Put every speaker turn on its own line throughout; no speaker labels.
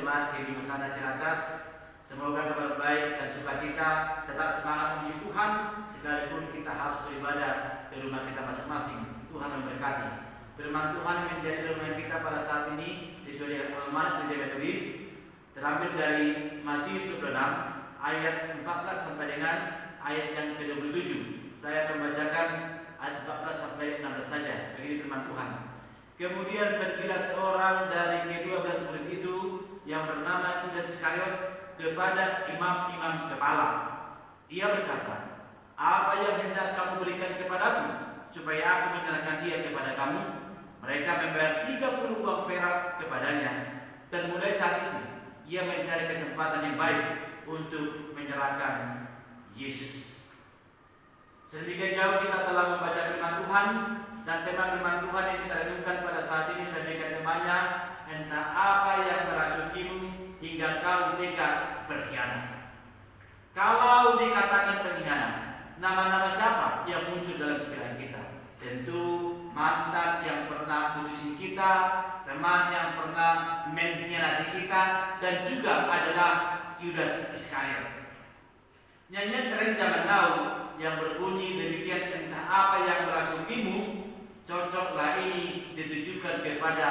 jemaat GBI Hosana Ciracas. Semoga kabar baik dan sukacita, tetap semangat memuji Tuhan sekalipun kita harus beribadah di rumah kita masing-masing. Tuhan memberkati. Firman Tuhan yang menjadi renungan kita pada saat ini sesuai dengan Almanak Gereja Metodis terambil dari Matius 26 ayat 14 sampai dengan ayat yang ke-27. Saya akan bacakan ayat 14 sampai 16 saja. Begini firman Tuhan. Kemudian pergilah seorang dari ke-12 murid itu yang bernama Yudas Iskariot kepada imam-imam kepala. Ia berkata, "Apa yang hendak kamu berikan kepadaku supaya aku menyerahkan dia kepada kamu?" Mereka membayar 30 uang perak kepadanya, dan mulai saat itu ia mencari kesempatan yang baik untuk menyerahkan Yesus. Sedemikian jauh kita telah membaca firman Tuhan, dan tema firman Tuhan yang kita renungkan pada saat ini sedemikian temanya, entah apa yang merasukimu hingga kau tega berkhianat. Kalau dikatakan pengkhianat, nama-nama siapa yang muncul dalam pikiran kita? Tentu mantan yang pernah putusin kita, teman yang pernah mengkhianati kita, dan juga adalah Yudas Iskariot. Nyanyian tren zaman now yang berbunyi demikian, entah apa yang merasukimu, cocoklah ini ditujukan kepada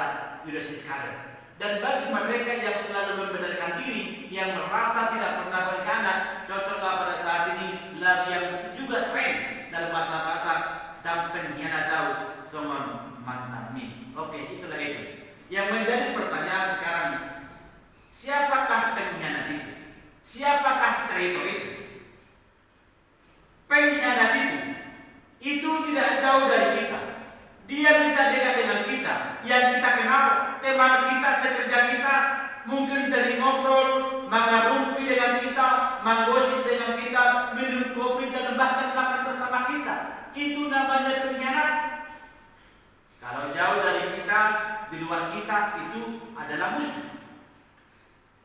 Yudas Iskariot. Dan bagi mereka yang selalu membenarkan diri, yang merasa tidak pernah berkhianat, cocoklah pada saat ini lagu yang juga tren dalam masyarakat, dan pengkhianat tahu somon mantan nih. Oke, itulah itu. Yang menjadi pertanyaan sekarang, siapakah pengkhianat itu? Siapakah traitor itu? Pengkhianat itu tidak jauh dari kita. Dia bisa dekat dengan kita, yang kita kenal, teman kita, sekerja kita, mungkin sering ngobrol, mengarumpi dengan kita, menggosip dengan kita, minum kopi dan bahkan makan bersama kita. Itu namanya pengkhianat. Kalau jauh dari kita, di luar kita, itu adalah musuh.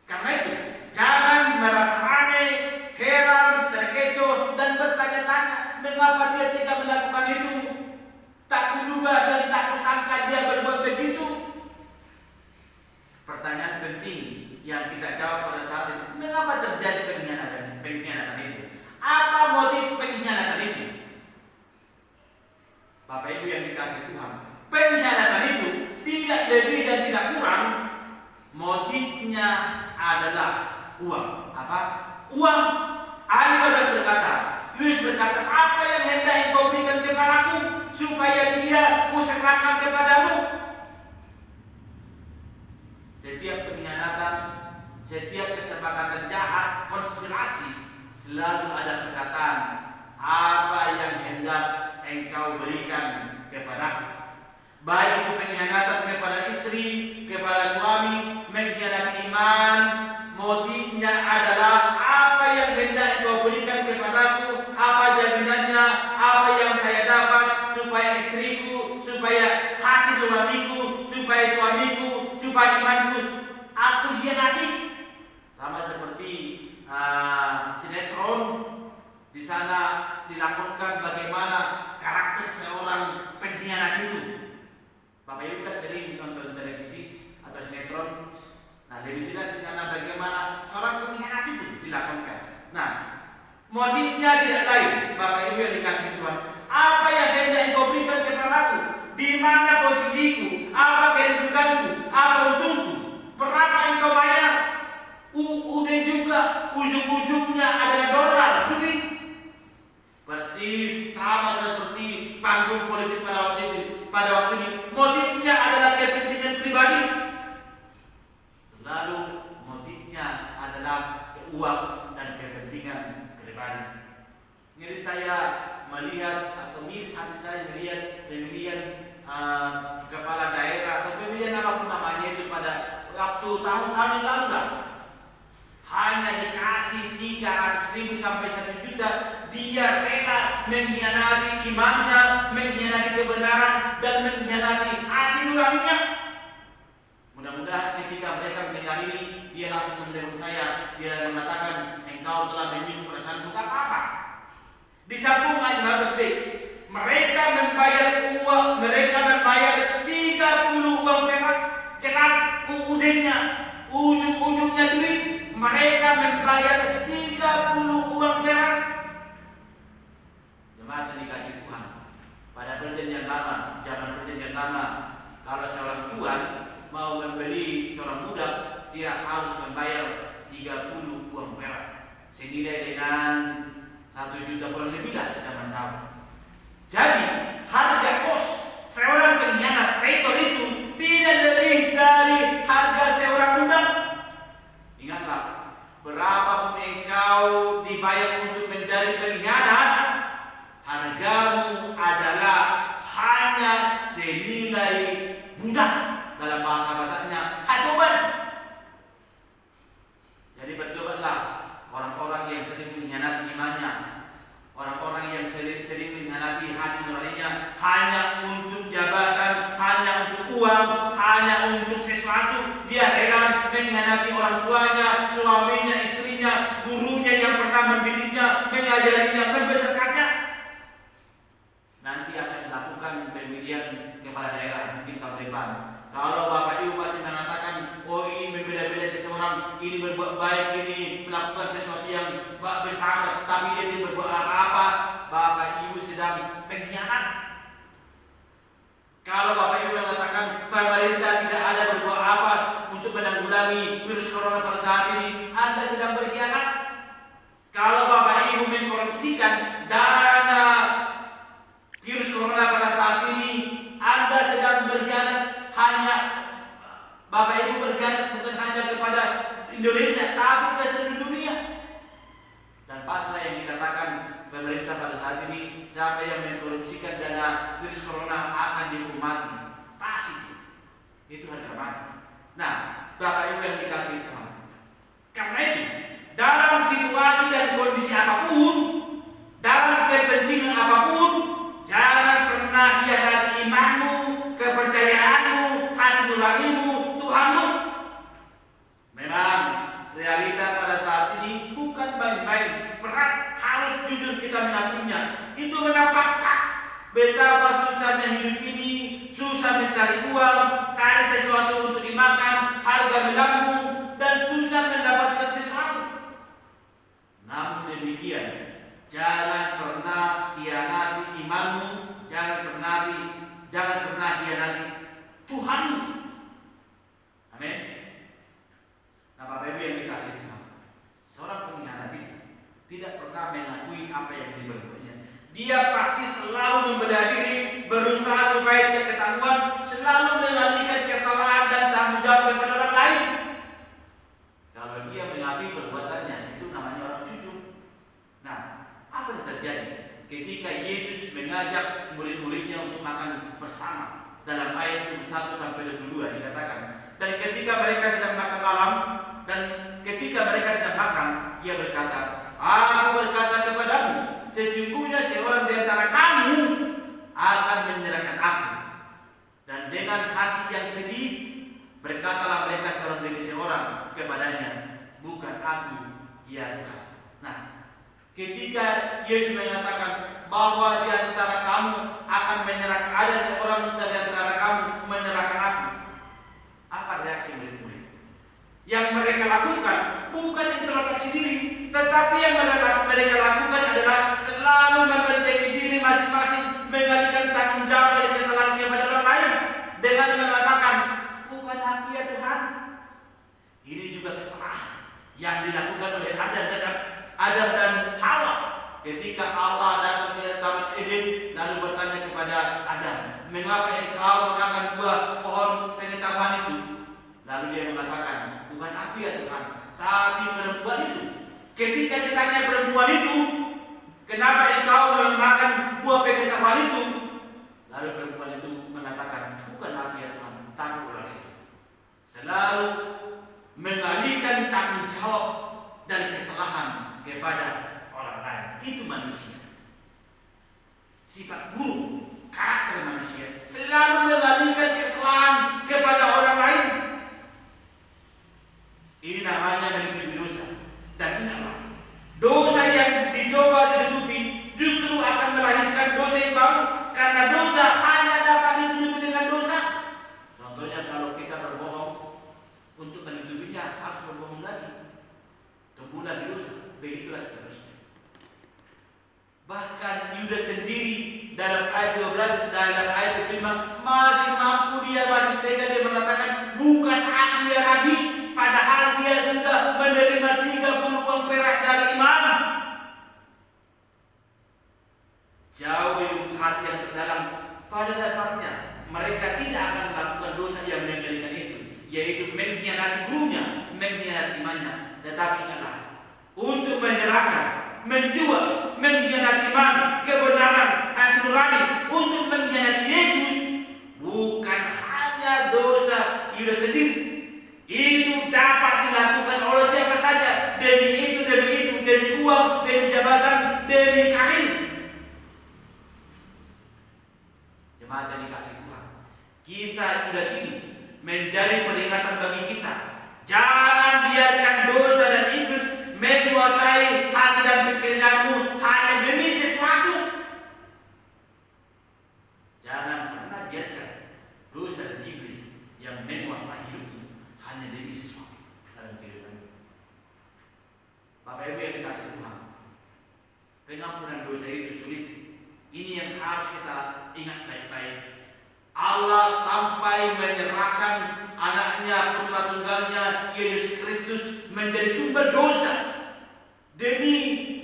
Karena itu, jangan merasa aneh, heran, terkecoh, dan bertanya-tanya mengapa dia tidak melakukan itu. Tak kuduga dan tak kusangka dia berbuat begitu. Pertanyaan penting yang kita jawab pada saat itu, mengapa terjadi pengkhianatan itu? Apa motif pengkhianatan itu? Bapak Ibu yang dikasihi Tuhan, pengkhianatan itu tidak lebih dan tidak kurang, motifnya adalah uang. Apa? Uang. Ayat 15 berkata, Yesus berkata, "Apa yang hendak engkau berikan kepadaku supaya dia kuserahkan kepadamu?" Setiap pengkhianatan, setiap kesepakatan jahat, konspirasi, selalu ada perkataan, "Apa yang hendak engkau berikan kepadaku?" Baik itu pengkhianatan kepada istri, kepada suami, mengkhianati iman, motifnya adalah apa yang hendak engkau berikan kepadaku, apa jaminannya, apa yang saya dapat supaya istriku, supaya hati nuraniku, supaya suamiku, supaya imanku aku hianati. Sama seperti sinetron, di sana dilakukan bagaimana karakter seorang pengkhianat itu. Bapak Ibu kan sering nonton televisi atau sinetron. Nah, lebih jelas di sana bagaimana seorang pengkhianat itu dilakukan. Nah, motifnya tidak lain, Bapak Ibu yang dikasihi Tuhan. Apa yang hendak engkau berikan kepadaku? Di mana posisiku? Apa kedudukanku? Apa untungku? Berapa engkau bayar? Udah juga ujung-ujungnya adalah dolar, duit. Persis sama seperti panggung politik pada waktu itu. Pada waktu ini, motifnya adalah kepentingan pribadi. Selalu motifnya adalah uang dan kepentingan pribadi. Jadi saya melihat atau miris hati saya melihat pemilihan kepala daerah atau pemilihan apapun namanya itu pada waktu tahun-tahun yang lalu lah. Hanya dikasih 300.000 sampai 1 juta, dia rela mengkhianati imannya, mengkhianati kebenaran, dan mengkhianati hati nuraninya. Mudah-mudahan ketika mereka mendengar ini, dia langsung menelepon saya. Dia mengatakan, "Engkau telah menyinggung perasaanku." Tak apa-apa. Di sambungan 15b, mereka membayar uang, mereka membayar 30 uang perak. Jelas UUD-nya, ujung-ujung membayar 30 uang perak. Jemaat yang dikasih Tuhan, pada perjanjian lama, zaman perjanjian lama, kalau seorang tuan mau membeli seorang budak, dia harus membayar 30 uang perak, senilai dengan 1 juta kurang lebih lah zaman now. Jadi harga kos seorang pengkhianat traitor itu tidak lebih dari harga seorang budak. Ingatlah, berapapun engkau dibayar untuk menjadi pengkhianat, hargamu adalah hanya senilai budak. Dalam bahasa Bataknya, hatoban. Jadi bertobatlah orang-orang yang sering mengkhianati imannya, orang-orang yang sering mengkhianati hati nuraninya hanya untuk jabatan, hanya untuk uang, hanya untuk sesuatu. Dia rela mengkhianati orang tuanya, suaminya, istrinya, gurunya yang pernah mendidiknya, mengajarinya, membesarkannya. Nanti akan melakukan pemilihan kepala daerah mungkin tahun depan. Kalau Bapak Ibu masih mengatakan, oh ini membela-bela seseorang, ini berbuat baik, ini melakukan sesuatu yang besar, tapi dia tidak berbuat apa-apa, Bapak Ibu sedang pengkhianat. Kalau Bapak Ibu mengatakan pemerintah tidak ada berbuat apa untuk menanggulangi virus corona pada saat ini, Anda sedang berkhianat. Kalau Bapak Ibu mengkorupsikan dana virus corona pada saat ini, Anda sedang berkhianat. Hanya Bapak Ibu berkhianat bukan hanya kepada Indonesia, tapi ke seluruh dunia. Dan pasal yang dikatakan pemerintah pada saat ini, siapa yang mengkorupsikan dana virus corona akan dihukum mati. Pas itu harga mati. Nah, Bapak Ibu yang dikasih Tuhan, karena itu dalam situasi dan kondisi apapun, dalam kepentingan apapun, jangan pernah hianati imanmu, kepercayaanmu, hati nuranimu, Tuhanmu. Memang realita pada saat ini bukan main-main, berat, harus jujur kita mengakuinya. Itu memang fakta. Betapa susahnya hidup ini, susah mencari uang, cari sesuatu untuk dimakan, harga melambung, dan susah mendapatkan sesuatu. Namun demikian, jangan pernah hianati imanmu, jangan pernah hianati Tuhanmu. Amin. Nah, Bapak Ibu yang dikasih Tuhan, seorang pengkhianat itu tidak pernah mengakui apa yang diperbuatnya. Dia pasti selalu membela diri, berusaha supaya tidak ketahuan, selalu mengalihkan kesalahan dan tanggung jawab kepada orang lain. Kalau dia mengakui perbuatannya, itu namanya orang jujur. Nah, apa yang terjadi ketika Yesus mengajak murid-muridnya untuk makan bersama? Dalam ayat 21 sampai 22 dikatakan, dan ketika mereka sedang makan malam, dan ketika mereka sedang makan, ia berkata, aku berkata kepadamu, sesungguhnya seorang di antara kamu akan menyerahkan aku. Dan dengan hati yang sedih, berkatalah mereka seorang demi seorang kepadanya, bukan aku, ya Tuhan. Nah, ketika Yesus mengatakan bahwa di antara kamu akan menyerahkan, ada seorang dari antara kamu menyerahkan aku, apa reaksi murid-murid? Yang mereka lakukan bukan introspeksi diri, tetapi yang mereka lakukan adalah selalu membentengi diri masing-masing, mengalihkan tanggung jawab dari kesalahan kepada orang lain dengan mengatakan, bukan aku ya Tuhan. Ini juga kesalahan yang dilakukan oleh Adam dan Hawa ketika Allah datang ke Taman Eden lalu bertanya kepada Adam, mengapa engkau memakan buah pohon pengetahuan itu? Lalu dia mengatakan, bukan aku ya Tuhan, tapi perempuan itu. Ketika ditanya perempuan itu, kenapa engkau memakan buah pengetahuan itu? Lalu perempuan itu mengatakan, bukan aku ya Tuhan, tapi ular itu. Selalu mengalihkan tanggung jawab dari kesalahan kepada orang lain. Itu manusia. Sifat buruk, karakter manusia, selalu mengalihkan kesalahan kepada orang lain. Ini namanya menutupi dosa. Dan ingatlah, dosa yang dicoba ditutupi justru akan melahirkan dosa yang baru, karena dosa hanya dapat ditutupi dengan dosa. Contohnya kalau kita berbohong, untuk menutupinya harus berbohong lagi. ayat 12 dalam ayat 25 masih mampu dia, masih tega dia mengatakan, bukan aku ya Rabi, padahal dia sudah menerima 30 uang perak dari iman. Jauh di lubuk hati yang terdalam, pada dasarnya mereka tidak akan melakukan dosa yang mengerikan itu, yaitu mengkhianati gurunya, mengkhianati imannya. Tetapi ingatlah, untuk menyerahkan, menjual, mengkhianati iman, kebenaran, hati nurani, untuk mengkhianati Yesus, bukan hanya dosa Yudas sendiri. Itu dapat dilakukan oleh siapa saja, demi itu, demi uang, demi jabatan, demi karir. Jemaat yang dikasihi Tuhan, kisah Yudas ini menjadi peringatan bagi kita. Jangan biarkan dosa dan iblis menguasai hati dan pikiranmu hanya demi sesuatu. Jangan pernah biarkan dosa dan iblis yang menguasai hidupmu hanya demi sesuatu dalam kehidupanmu. Bapak Ibu yang dikasihi Tuhan, pengampunan dosa itu sulit. Ini yang harus kita ingat baik-baik. Allah sampai menyerahkan anaknya, putra tunggalnya, Yesus Kristus menjadi tumbal dosa demi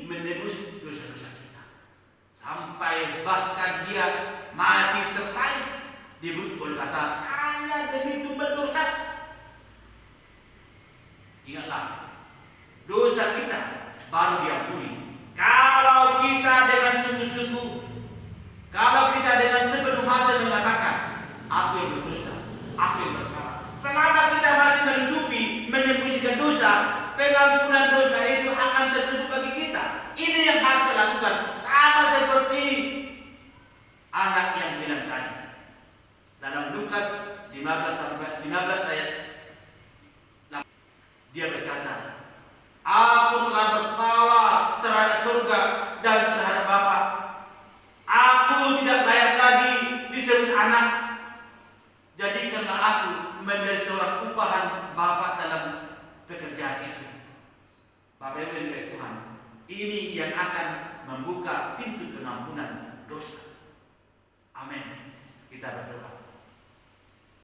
menebus dosa-dosa kita. Sampai bahkan dia mati tersalib di bukit Golgota hanya demi tumbal dosa. Ingatlah, dosa kita baru diampuni kalau kita dengan sungguh-sungguh, kalau kita dengan sepenuh hati mengatakan, aku yang berdosa, aku yang bersalah. Selama kita masih menutupi, menyembunyikan dosa, pengampunan dosa itu akan tertutup bagi kita. Ini yang harus kita lakukan. Sama seperti anak yang hilang tadi. Dalam Lukas 15 ayat 8, dia berkata, aku telah bersalah terhadap surga dan terhadap Bapa. Aku tidak layak lagi disebut anak. Jadikanlah aku menjadi seorang upahan Bapa dalam pekerjaan itu. Bapak Ibu yang dikasihi Tuhan, ini yang akan membuka pintu pengampunan dosa. Amin. Kita berdoa.